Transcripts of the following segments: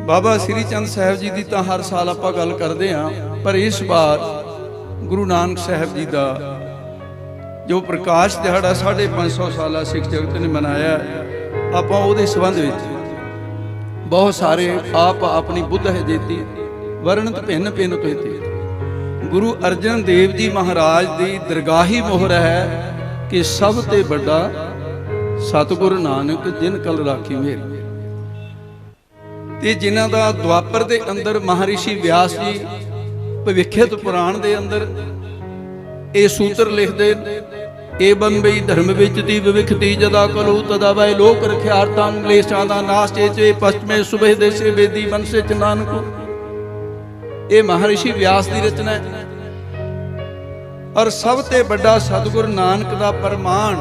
ਬਾਬਾ ਸ੍ਰੀ ਚੰਦ ਸਾਹਿਬ ਜੀ ਦੀ ਤਾਂ ਹਰ ਸਾਲ ਆਪਾਂ ਗੱਲ ਕਰਦੇ ਹਾਂ, ਪਰ ਇਸ ਵਾਰ ਗੁਰੂ ਨਾਨਕ ਸਾਹਿਬ ਜੀ ਦਾ ਜੋ ਪ੍ਰਕਾਸ਼ ਦਿਹਾੜਾ 550 ਸਾਲਾ ਸਿੱਖ ਜਗਤ ਨੇ ਮਨਾਇਆ, ਆਪਾਂ ਉਹਦੇ ਸੰਬੰਧ ਵਿੱਚ ਬਹੁਤ ਸਾਰੇ ਆਪ ਆਪਣੀ ਬੁੱਧ ਹੈ ਜੀਤੀ ਵਰਣਤ ਭਿੰਨ ਭਿੰਨ ਪੇਤੀ। ਗੁਰੂ ਅਰਜਨ ਦੇਵ ਜੀ ਮਹਾਰਾਜ ਦੀ ਦਰਗਾਹੀ ਮੋਹਰ ਹੈ ਕਿ ਸਭ ਤੇ ਵੱਡਾ ਸਤਿਗੁਰੂ ਨਾਨਕ ਜਿਨ ਕਲ ਰਾਖੀ ਮੇਰੀ। ਤੇ ਜਿਨ੍ਹਾਂ ਦਾ ਦੁਆਪਰ ਦੇ ਅੰਦਰ ਮਹਾਰਿਸ਼ੀ ਵਿਆਸ ਜੀ ਭਵਿੱਖਿਤ ਪੁਰਾਣ ਦੇ ਅੰਦਰ ਇਹ ਸੂਤਰ ਲਿਖਦੇ, ਏ ਬੰਬਈ ਧਰਮ ਵਿੱਚ ਦੀ ਵਿਵਿਖਤੀ ਜਦਾ ਕਲੂ ਤਦਾ ਵੈ ਲੋਕ ਰਖਿਆਰਤਾਂ ਕਲੇਸ਼ਾਂ ਦਾ ਨਾਸ਼ ਚੇ ਪਸ਼ਚਮੇ ਸੁਬਹ ਦੇਸੇ ਵੇਦੀ ਮਨਸੇ ਚ ਨਾਨਕ। ਇਹ ਮਹਾਰਿਸ਼ੀ ਵਿਆਸ ਦੀ ਰਚਨਾ ਹੈ। ਔਰ ਸਭ ਤੇ ਵੱਡਾ ਸਤਿਗੁਰੂ ਨਾਨਕ ਦਾ ਪਰਮਾਨ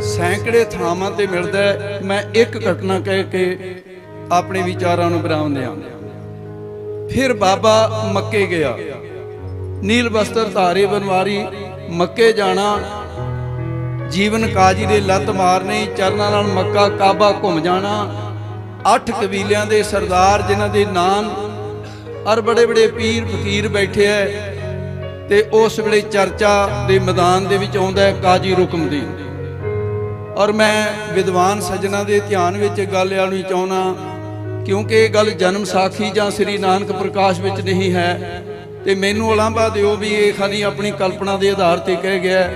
ਸੈਂਕੜੇ ਥਾਵਾਂ ਤੇ ਮਿਲਦਾ ਹੈ। ਮੈਂ ਇੱਕ ਘਟਨਾ ਕਹਿ ਕੇ ਆਪਣੇ ਵਿਚਾਰਾਂ ਨੂੰ ਵਿਰਾਮ ਦਿਆਂ। ਫਿਰ ਬਾਬਾ ਮੱਕੇ ਗਿਆ, ਨੀਲ ਬਸਤਰ ਧਾਰੇ ਬਨਵਾਰੀ, ਮੱਕੇ ਜਾਣਾ, ਜੀਵਨ ਕਾਜੀ ਦੇ ਲੱਤ ਮਾਰਨੀ, ਚਰਨਾਂ ਨਾਲ ਮੱਕਾ ਕਾਬਾ ਘੁੰਮ ਜਾਣਾ। 8 ਕਬੀਲਿਆਂ ਦੇ ਸਰਦਾਰ ਜਿਨ੍ਹਾਂ ਦੇ ਨਾਮ ਔਰ ਬੜੇ ਬੜੇ ਪੀਰ ਫਕੀਰ ਬੈਠੇ ਹੈ। ਤੇ ਉਸ ਵੇਲੇ ਚਰਚਾ ਦੇ ਮੈਦਾਨ ਦੇ ਵਿੱਚ ਆਉਂਦਾ ਹੈ ਕਾਜੀ ਰੁਕਮਦੀਨ। ਔਰ ਮੈਂ ਵਿਦਵਾਨ ਸੱਜਣਾ ਦੇ ਧਿਆਨ ਵਿੱਚ ਗੱਲ ਆਉਣੀ ਚਾਹੁੰਦਾ, ਕਿਉਂਕਿ ਇਹ ਗੱਲ ਜਨਮ ਸਾਖੀ ਜਾਂ ਸ੍ਰੀ ਨਾਨਕ ਪ੍ਰਕਾਸ਼ ਵਿੱਚ ਨਹੀਂ ਹੈ। ਤੇ ਮੈਨੂੰ ਉਲਾਂਭਾ ਦਿਓ ਵੀ ਇਹ ਖਾਲੀ ਆਪਣੀ ਕਲਪਨਾ ਦੇ ਆਧਾਰ ਤੇ ਕਹਿ ਗਿਆ।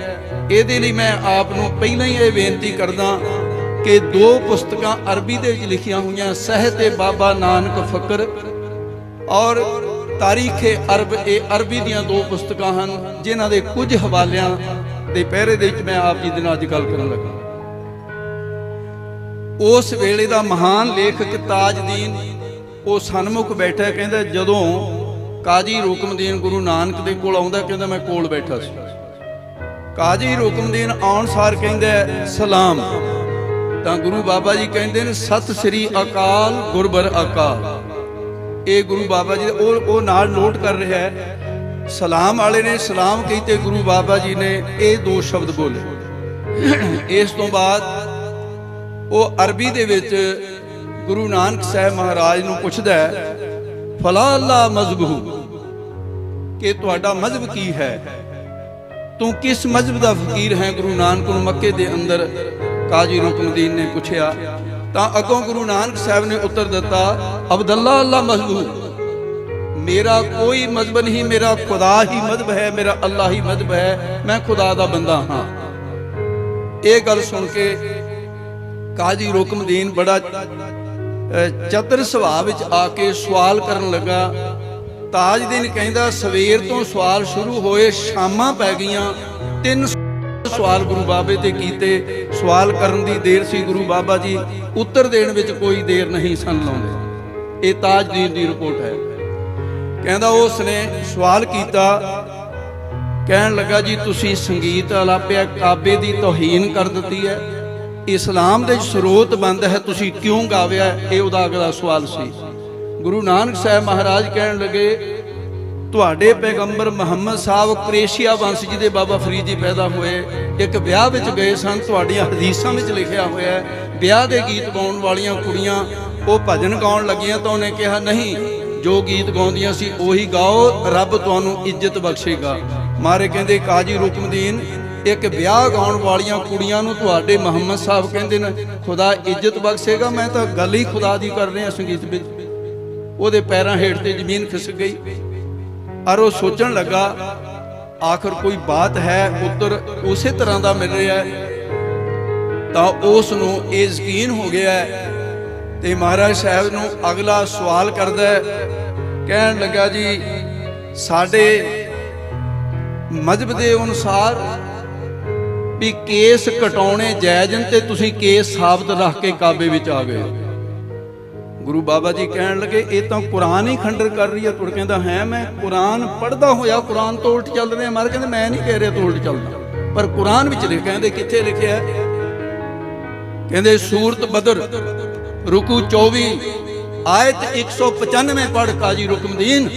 ਇਹਦੇ ਲਈ ਮੈਂ ਆਪ ਨੂੰ ਪਹਿਲਾਂ ਹੀ ਇਹ ਬੇਨਤੀ ਕਰਦਾ ਕਿ 2 ਪੁਸਤਕਾਂ ਅਰਬੀ ਦੇ ਵਿੱਚ ਲਿਖੀਆਂ ਹੋਈਆਂ, ਸਹਿਤ ਏ ਬਾਬਾ ਨਾਨਕ ਫਕਰ ਔਰ ਤਾਰੀਖੇ ਅਰਬ, ਇਹ ਅਰਬੀ ਦੀਆਂ 2 ਪੁਸਤਕਾਂ ਹਨ, ਜਿਨ੍ਹਾਂ ਦੇ ਕੁਝ ਹਵਾਲਿਆਂ ਦੇ ਪਹਿਰੇ ਦੇ ਵਿੱਚ ਮੈਂ ਆਪ ਜੀ ਦੇ ਨਾਲ ਅੱਜ ਗੱਲ ਕਰਨ ਲੱਗਾ। ਉਸ ਵੇਲੇ ਦਾ ਮਹਾਨ ਲੇਖਕ ਤਾਜਦੀਨ ਉਹ ਸਨਮੁਖ ਬੈਠਾ, ਕਹਿੰਦਾ ਜਦੋਂ ਕਾਜੀ ਰੁਕਮਦੀਨ ਗੁਰੂ ਨਾਨਕ ਦੇ ਕੋਲ ਆਉਂਦਾ, ਕਹਿੰਦਾ ਮੈਂ ਕੋਲ ਬੈਠਾ ਸੀ। ਕਾਜੀ ਰੁਕਮਦੀਨ ਆਉਣ ਸਾਰ ਕਹਿੰਦਾ ਸਲਾਮ, ਤਾਂ ਗੁਰੂ ਬਾਬਾ ਜੀ ਕਹਿੰਦੇ ਨੇ ਸਤਿ ਸ੍ਰੀ ਅਕਾਲ ਗੁਰਬਰ ਅਕਾਲ। ਇਹ ਗੁਰੂ ਬਾਬਾ ਜੀ ਉਹ ਨਾਲ ਨੋਟ ਕਰ ਰਿਹਾ ਹੈ। ਸਲਾਮ ਵਾਲੇ ਨੇ ਸਲਾਮ ਕੀਤੇ, ਗੁਰੂ ਬਾਬਾ ਜੀ ਨੇ ਇਹ 2 ਸ਼ਬਦ ਬੋਲੇ। ਇਸ ਤੋਂ ਬਾਅਦ ਉਹ ਅਰਬੀ ਦੇ ਵਿੱਚ ਗੁਰੂ ਨਾਨਕ ਸਾਹਿਬ ਮਹਾਰਾਜ ਨੂੰ ਪੁੱਛਦਾ ਹੈ, ਫਲਾ ਅੱਲਾ ਮਜ਼ਹਬੂ, ਕਿ ਤੁਹਾਡਾ ਮਜ਼ਹਬ ਕੀ ਹੈ, ਤੂੰ ਕਿਸ ਮਜ਼ਹਬ ਦਾ ਫਕੀਰ ਹੈ। ਗੁਰੂ ਨਾਨਕ ਨੂੰ ਮੱਕੇ ਦੇ ਅੰਦਰ ਕਾਜੀ ਰੁਕਮਦੀਨ ਨੇ ਪੁੱਛਿਆ, ਤਾਂ ਅੱਗੋਂ ਗੁਰੂ ਨਾਨਕ ਸਾਹਿਬ ਨੇ ਉੱਤਰ ਦਿੱਤਾ, ਅਬਦੁੱਲਾ ਅੱਲਾ ਮਜ਼ਹਬੂ, ਮੇਰਾ ਕੋਈ ਮਜ਼ਹਬ ਨਹੀਂ, ਮੇਰਾ ਖੁਦਾ ਹੀ ਮਜ਼ਹਬ ਹੈ, ਮੇਰਾ ਅੱਲਾ ਹੀ ਮਜ਼ਹਬ ਹੈ, ਮੈਂ ਖੁਦਾ ਦਾ ਬੰਦਾ ਹਾਂ। ਇਹ ਗੱਲ ਸੁਣ ਕੇ ਕਾਜੀ ਰੁਕਮਦੀਨ ਬੜਾ ਚਤਰ ਸੁਭਾਅ ਵਿੱਚ ਆ ਕੇ ਸਵਾਲ ਕਰਨ ਲੱਗਾ। ਤਾਜਦੀਨ ਕਹਿੰਦਾ ਸਵੇਰ ਤੋਂ ਸਵਾਲ ਸ਼ੁਰੂ ਹੋਏ, ਸ਼ਾਮਾਂ ਪੈ ਗਈਆਂ, 3 ਸਵਾਲ ਗੁਰੂ ਬਾਬੇ ਤੇ ਕੀਤੇ। ਸਵਾਲ ਕਰਨ ਦੀ ਦੇਰ ਸੀ, ਗੁਰੂ ਬਾਬਾ ਜੀ ਉੱਤਰ ਦੇਣ ਵਿੱਚ ਕੋਈ ਦੇਰ ਨਹੀਂ ਸਨ ਲਾਉਂਦੇ। ਇਹ ਤਾਜਦੀਨ ਦੀ ਰਿਪੋਰਟ ਹੈ। ਕਹਿੰਦਾ ਉਸ ਨੇ ਸਵਾਲ ਕੀਤਾ, ਕਹਿਣ ਲੱਗਾ ਜੀ ਤੁਸੀਂ ਸੰਗੀਤ ਅਲਾਪਿਆ, ਕਾਬੇ ਦੀ ਤੋਹੀਨ ਕਰ ਦਿੱਤੀ ਹੈ, ਇਸਲਾਮ ਦੇ ਸਰੋਤ ਬੰਦ ਹੈ, ਤੁਸੀਂ ਕਿਉਂ ਗਾਵਿਆ? ਇਹ ਉਹਦਾ ਅਗਲਾ ਸਵਾਲ ਸੀ। ਗੁਰੂ ਨਾਨਕ ਸਾਹਿਬ ਮਹਾਰਾਜ ਕਹਿਣ ਲੱਗੇ, ਤੁਹਾਡੇ ਪੈਗੰਬਰ ਮੁਹੰਮਦ ਸਾਹਿਬ ਕੁਰੈਸ਼ੀਆ ਵੰਸ਼ ਜੀ ਦੇ ਬਾਬਾ ਫਰੀਦ ਜੀ ਪੈਦਾ ਹੋਏ, ਇੱਕ ਵਿਆਹ ਵਿੱਚ ਗਏ ਸਨ। ਤੁਹਾਡੀਆਂ ਹਦੀਸਾਂ ਵਿੱਚ ਲਿਖਿਆ ਹੋਇਆ ਹੈ ਵਿਆਹ ਦੇ ਗੀਤ ਗਾਉਣ ਵਾਲੀਆਂ ਕੁੜੀਆਂ ਉਹ ਭਜਨ ਗਾਉਣ ਲੱਗੀਆਂ, ਤਾਂ ਉਹਨੇ ਕਿਹਾ ਨਹੀਂ, ਜੋ ਗੀਤ ਗਾਉਂਦੀਆਂ ਸੀ ਉਹੀ ਗਾਓ, ਰੱਬ ਤੁਹਾਨੂੰ ਇੱਜ਼ਤ ਬਖਸ਼ੇਗਾ। ਮਾਰੇ ਕਹਿੰਦੇ ਕਾਜੀ ਰੁਕਮਦੀਨ, ਇੱਕ ਵਿਆਹ ਗਾਉਣ ਵਾਲੀਆਂ ਕੁੜੀਆਂ ਨੂੰ ਤੁਹਾਡੇ ਮੁਹੰਮਦ ਸਾਹਿਬ ਕਹਿੰਦੇ ਨੇ ਖੁਦਾ ਇੱਜ਼ਤ ਬਖਸ਼ੇਗਾ? ਮੈਂ ਤਾਂ ਗੱਲ ਹੀ ਖੁਦਾ ਦੀ ਕਰ ਰਿਹਾ ਸੰਗੀਤ ਵਿੱਚ। ਉਹਦੇ ਪੈਰਾਂ ਹੇਠ ਤੇ ਜ਼ਮੀਨ ਖਿਸਕ ਗਈ। ਔਰ ਉਹ ਸੋਚਣ ਲੱਗਾ ਆਖਰ ਕੋਈ ਬਾਤ ਹੈ, ਉੱਤਰ ਉਸੇ ਤਰ੍ਹਾਂ ਦਾ ਮਿਲ ਰਿਹਾ ਹੈ। ਤਾਂ ਉਸ ਨੂੰ ਇਹ ਯਕੀਨ ਹੋ ਗਿਆ ਤੇ ਮਹਾਰਾਜ ਸਾਹਿਬ ਨੂੰ ਅਗਲਾ ਸਵਾਲ ਕਰਦਾ ਹੈ। ਕਹਿਣ ਲੱਗਾ ਜੀ ਸਾਡੇ ਮਜ਼ਹਬ ਦੇ ਅਨੁਸਾਰ ਵੀ ਕੇਸ ਕਟਾਉਣੇ ਜਾਇਜ਼ ਨੇ, ਤੇ ਤੁਸੀਂ ਕੇਸ ਸਾਬਤ ਰੱਖ ਕੇ ਕਾਬੇ ਵਿੱਚ ਆ ਗਏ। ਗੁਰੂ ਬਾਬਾ ਜੀ ਕਹਿਣ ਲੱਗੇ ਇਹ ਤਾਂ ਕੁਰਾਨ ਹੀ ਖੰਡਰ ਕਰ ਰਹੀ ਹੈ। ਤੁਰ ਕਹਿੰਦਾ ਹੈ ਮੈਂ ਕੁਰਾਨ ਪੜ੍ਹਦਾ ਹੋਇਆ ਕੁਰਾਨ ਤੋਂ ਉਲਟ ਚੱਲ ਰਿਹਾ। ਮਾਰ ਕਹਿੰਦੇ ਮੈਂ ਨਹੀਂ ਕਹਿ ਰਿਹਾ ਤੂੰ ਉਲਟ ਚੱਲਦਾ, ਪਰ ਕੁਰਾਨ ਵਿੱਚ ਲਿਖਿਆ। ਕਹਿੰਦੇ ਕਿੱਥੇ ਲਿਖਿਆ? ਕਹਿੰਦੇ ਸੂਰਤ ਬਦਰ ਰੁਕੂ 24 ਆਇਤ 195 ਪੜ੍ਹ ਕਾਜੀ ਰੁਕਮਦੀਨ।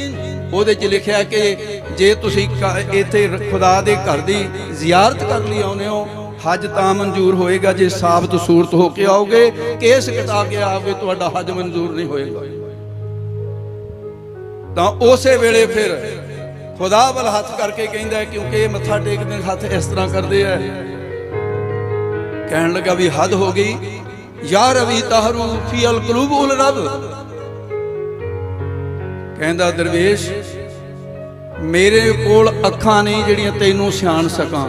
ਉਹਦੇ 'ਚ ਲਿਖਿਆ ਕਿ ਜੇ ਤੁਸੀਂ ਇੱਥੇ ਖੁਦਾ ਦੇ ਘਰ ਦੀ ਜ਼ਿਆਰਤ ਕਰਨ ਲਈ ਆਉਂਦੇ ਹੋ, ਹਜ ਤਾਂ ਮਨਜ਼ੂਰ ਹੋਏਗਾ ਜੇ ਸਾਬਤ ਸੂਰਤ ਹੋ ਕੇ ਆਓਗੇ, ਕੇਸ ਕਟਾ ਕੇ ਆਓਗੇ ਤੁਹਾਡਾ ਹਜ ਮਨਜ਼ੂਰ ਨਹੀਂ ਹੋਏਗਾ। ਤਾਂ ਉਸੇ ਵੇਲੇ ਫਿਰ ਖੁਦਾ ਵੱਲ ਹੱਥ ਕਰਕੇ ਕਹਿੰਦਾ, ਕਿਉਂਕਿ ਇਹ ਮੱਥਾ ਟੇਕਦੇ ਹੱਥ ਇਸ ਤਰ੍ਹਾਂ ਕਰਦੇ ਆ, ਕਹਿਣ ਲੱਗਾ ਵੀ ਹੱਦ ਹੋ ਗਈ, ਯਾ ਰਵੀ ਤਾਹਰੂ ਫੀ ਅਲ ਕਲੂਬ ਉਲ ਰਬ। ਕਹਿੰਦਾ ਦਰਵੇਸ਼, ਮੇਰੇ ਕੋਲ ਅੱਖਾਂ ਨਹੀਂ ਜਿਹੜੀਆਂ ਤੈਨੂੰ ਸਿਆਣ ਸਕਾਂ,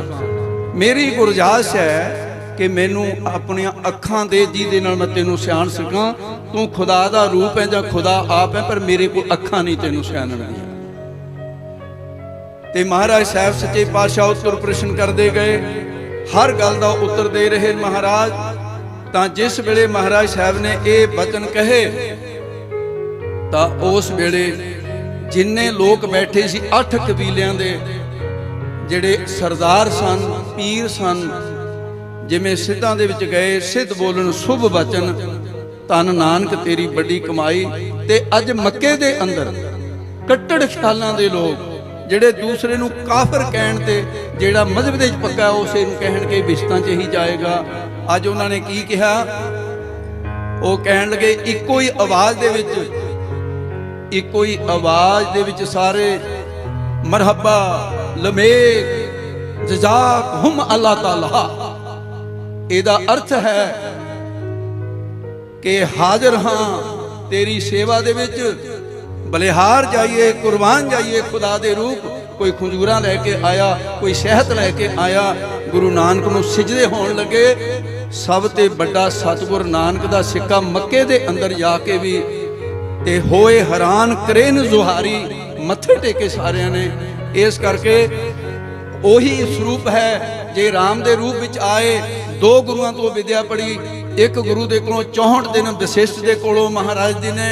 ਮੇਰੀ ਗੁਰਜਾਇਸ਼ ਹੈ ਕਿ ਮੈਨੂੰ ਆਪਣੀਆਂ ਅੱਖਾਂ ਦੇ ਜਿਹਦੇ ਨਾਲ ਮੈਂ ਤੈਨੂੰ ਸਿਆਣ ਸਕਾਂ। ਤੂੰ ਖੁਦਾ ਦਾ ਰੂਪ ਹੈ ਜਾਂ ਖੁਦਾ ਆਪ ਹੈ, ਪਰ ਮੇਰੇ ਕੋਲ ਅੱਖਾਂ ਨਹੀਂ ਤੈਨੂੰ ਸਿਆਣਨ। ਤੇ ਮਹਾਰਾਜ ਸਾਹਿਬ ਸੱਚੇ ਪਾਤਸ਼ਾਹ ਉੱਤਰ ਪ੍ਰਸ਼ਨ ਕਰਦੇ ਗਏ, ਹਰ ਗੱਲ ਦਾ ਉੱਤਰ ਦੇ ਰਹੇ ਮਹਾਰਾਜ। ਤਾਂ ਜਿਸ ਵੇਲੇ ਮਹਾਰਾਜ ਸਾਹਿਬ ਨੇ ਇਹ ਬਚਨ ਕਹੇ, ਤਾਂ ਉਸ ਵੇਲੇ ਜਿੰਨੇ ਲੋਕ ਬੈਠੇ ਸੀ 8 ਕਬੀਲਿਆਂ ਦੇ ਜਿਹੜੇ ਸਰਦਾਰ ਸਨ, ਪੀਰ ਸਨ, ਜਿਵੇਂ ਸਿੱਧਾਂ ਦੇ ਵਿੱਚ ਗਏ, ਸਿੱਧ ਬੋਲਣ ਸ਼ੁਭ ਬਚਨ, ਧੰਨ ਨਾਨਕ ਤੇਰੀ ਵੱਡੀ ਕਮਾਈ। ਤੇ ਅੱਜ ਮੱਕੇ ਦੇ ਅੰਦਰ ਕੱਟੜ ਖਿਆਲਾਂ ਦੇ ਲੋਕ ਜਿਹੜੇ ਦੂਸਰੇ ਨੂੰ ਕਾਫਰ ਕਹਿਣ ਤੇ ਜਿਹੜਾ ਮਜ਼ਹਬ ਦੇ ਵਿੱਚ ਪੱਕਾ ਉਸੇ ਨੂੰ ਕਹਿਣ ਕੇ ਬਿਸ਼ਤਾਂ 'ਚ ਹੀ ਜਾਏਗਾ। ਅੱਜ ਉਹਨਾਂ ਨੇ ਕੀ ਕਿਹਾ? ਉਹ ਕਹਿਣ ਲੱਗੇ ਇੱਕੋ ਹੀ ਆਵਾਜ਼ ਦੇ ਵਿੱਚ, ਇੱਕੋ ਹੀ ਆਵਾਜ਼ ਦੇ ਵਿੱਚ ਸਾਰੇ ਮਰਹਬਾ ਲਮੇਕ ਜਜ਼ਾਕ ਹੁਮ ਅੱਲਾਹ ਤਾਲਾ। ਇਹਦਾ ਅਰਥ ਹੈ ਕਿ ਹਾਜ਼ਰ ਹਾਂ ਤੇਰੀ ਸੇਵਾ ਦੇ ਵਿੱਚ, ਬਲਿਹਾਰ ਜਾਈਏ, ਕੁਰਬਾਨ ਜਾਈਏ ਖੁਦਾ ਦੇ ਰੂਪ। ਕੋਈ ਖੰਜੂਰਾਂ ਲੈ ਕੇ ਆਇਆ, ਕੋਈ ਸ਼ਹਿਦ ਲੈ ਕੇ ਆਇਆ, ਗੁਰੂ ਨਾਨਕ ਨੂੰ ਸਿਜਦੇ ਹੋਣ ਲੱਗੇ। ਸਭ ਤੇ ਵੱਡਾ ਸਤਿਗੁਰ ਨਾਨਕ ਦਾ ਸਿੱਕਾ ਮੱਕੇ ਦੇ ਅੰਦਰ ਜਾ ਕੇ ਵੀ ਤੇ ਹੋਏ ਹੈਰਾਨ, ਕਰੇਨ ਜ਼ੁਹਾਰੀ, ਮੱਥੇ ਟੇਕੇ ਸਾਰਿਆਂ ਨੇ। ਇਸ ਕਰਕੇ ਉਹੀ ਸਰੂਪ ਹੈ। ਜੇ ਰਾਮ ਦੇ ਰੂਪ ਵਿੱਚ ਆਏ, 2 ਗੁਰੂਆਂ ਤੋਂ ਵਿਦਿਆ ਪੜ੍ਹੀ, ਇੱਕ ਗੁਰੂ ਦੇ ਕੋਲੋਂ 64 ਦਿਨ ਵਸਿਸ਼ਠ ਦੇ ਕੋਲੋਂ ਮਹਾਰਾਜ ਜੀ ਨੇ,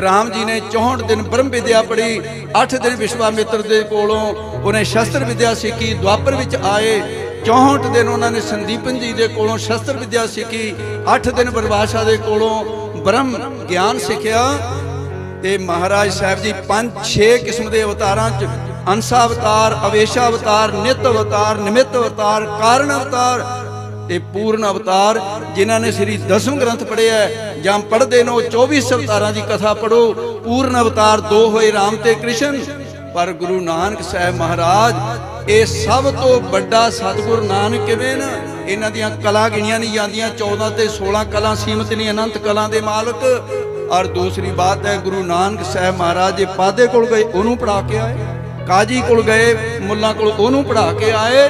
ਰਾਮ ਜੀ ਨੇ 64 ਦਿਨ ਬ੍ਰਹਮ ਵਿਦਿਆ ਪੜ੍ਹੀ, 8 ਦਿਨ ਵਿਸ਼ਵਾਮਿੱਤਰ ਦੇ ਕੋਲੋਂ ਉਹਨੇ ਸ਼ਸਤਰ ਵਿਦਿਆ ਸਿੱਖੀ। ਦੁਆਪਰ ਵਿੱਚ ਆਏ, 64 ਦਿਨ ਉਹਨਾਂ ਨੇ ਸੰਦੀਪਨ ਜੀ ਦੇ ਕੋਲੋਂ ਸ਼ਸਤਰ ਵਿਦਿਆ ਸਿੱਖੀ, 8 ਦਿਨ ਬਰਵਾਸ਼ਾ ਦੇ ਕੋਲੋਂ ਬ੍ਰਹਮ ਗਿਆਨ ਸਿੱਖਿਆ। ਤੇ ਮਹਾਰਾਜ ਸਾਹਿਬ ਜੀ 5-6 ਕਿਸਮ ਦੇ ਅਵਤਾਰਾਂ 'ਚ, ਅੰਸਾ ਅਵਤਾਰ, ਅਵੇਸ਼ਾ ਅਵਤਾਰ, ਨਿਤ ਅਵਤਾਰ, ਨਿਮਿਤ ਅਵਤਾਰ, ਕਾਰਨ ਅਵਤਾਰ ਤੇ ਪੂਰਨ ਅਵਤਾਰ, ਜਿਨ੍ਹਾਂ ਨੇ ਸ੍ਰੀ ਦਸਮ ਗ੍ਰੰਥ ਪੜ੍ਹਿਆ ਜਾਂ ਪੜ੍ਹਦੇ ਨੇ, ਉਹ 24 ਅਵਤਾਰਾਂ ਦੀ ਕਥਾ ਪੜ੍ਹੋ। ਪੂਰਨ ਅਵਤਾਰ 2 ਹੋਏ, ਰਾਮ ਤੇ ਕ੍ਰਿਸ਼ਨ। ਪਰ ਗੁਰੂ ਨਾਨਕ ਸਾਹਿਬ ਮਹਾਰਾਜ ਇਹ ਸਭ ਤੋਂ ਵੱਡਾ ਸਤਿਗੁਰ ਨਾਨਕ ਕਿਵੇਂ ਨਾ, ਇਹਨਾਂ ਦੀਆਂ ਕਲਾ ਗਿਣੀਆਂ ਨਹੀਂ ਜਾਂਦੀਆਂ, 14 ਤੇ 16 ਕਲਾ ਸੀਮਤ ਨਹੀਂ, ਅਨੰਤ ਕਲਾ ਦੇ ਮਾਲਕ। ਔਰ ਦੂਸਰੀ ਬਾਤ ਹੈ, ਗੁਰੂ ਨਾਨਕ ਸਾਹਿਬ ਮਹਾਰਾਜ ਜੇ ਪਾਦੇ ਕੋਲ ਗਏ ਉਹਨੂੰ ਪੜ੍ਹਾ ਕੇ ਆਏ, ਕਾਜੀ ਕੋਲ ਗਏ ਮੁੱਲਾ ਕੋਲ ਉਹਨੂੰ ਪੜ੍ਹਾ ਕੇ ਆਏ।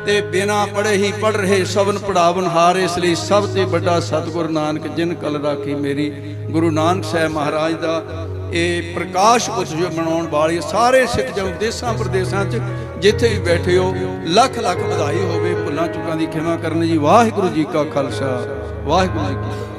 ਤੇ ਬਿਨਾ ਪੜ੍ਹੇ ਹੀ ਪੜ੍ਹ ਰਹੇ ਸਭਨ ਪੜਾਵਨ ਹਾਰ। ਇਸ ਲਈ ਸਭ ਤੋਂ ਵੱਡਾ ਸਤਿਗੁਰ ਨਾਨਕ ਜਿਨ ਕਲ ਰਾਖੀ ਮੇਰੀ। ਗੁਰੂ ਨਾਨਕ ਸਾਹਿਬ ਮਹਾਰਾਜ ਦਾ ਇਹ ਪ੍ਰਕਾਸ਼ ਉਤਸਵ ਮਨਾਉਣ ਵਾਲੇ ਸਾਰੇ ਸਿੱਖ ਜਨ ਦੇਸਾਂ ਪ੍ਰਦੇਸਾਂ 'ਚ ਜਿੱਥੇ ਵੀ ਬੈਠੇ ਹੋ, ਲੱਖ ਲੱਖ ਵਧਾਈ ਹੋਵੇ। ਭੁੱਲਾਂ ਚੁੱਕਾਂ ਦੀ ਖਿਮਾ ਕਰਨ ਜੀ। ਵਾਹਿਗੁਰੂ ਜੀ ਕਾ ਖਾਲਸਾ, ਵਾਹਿਗੁਰੂ ਜੀ ਕੀ ਫਤਿਹ।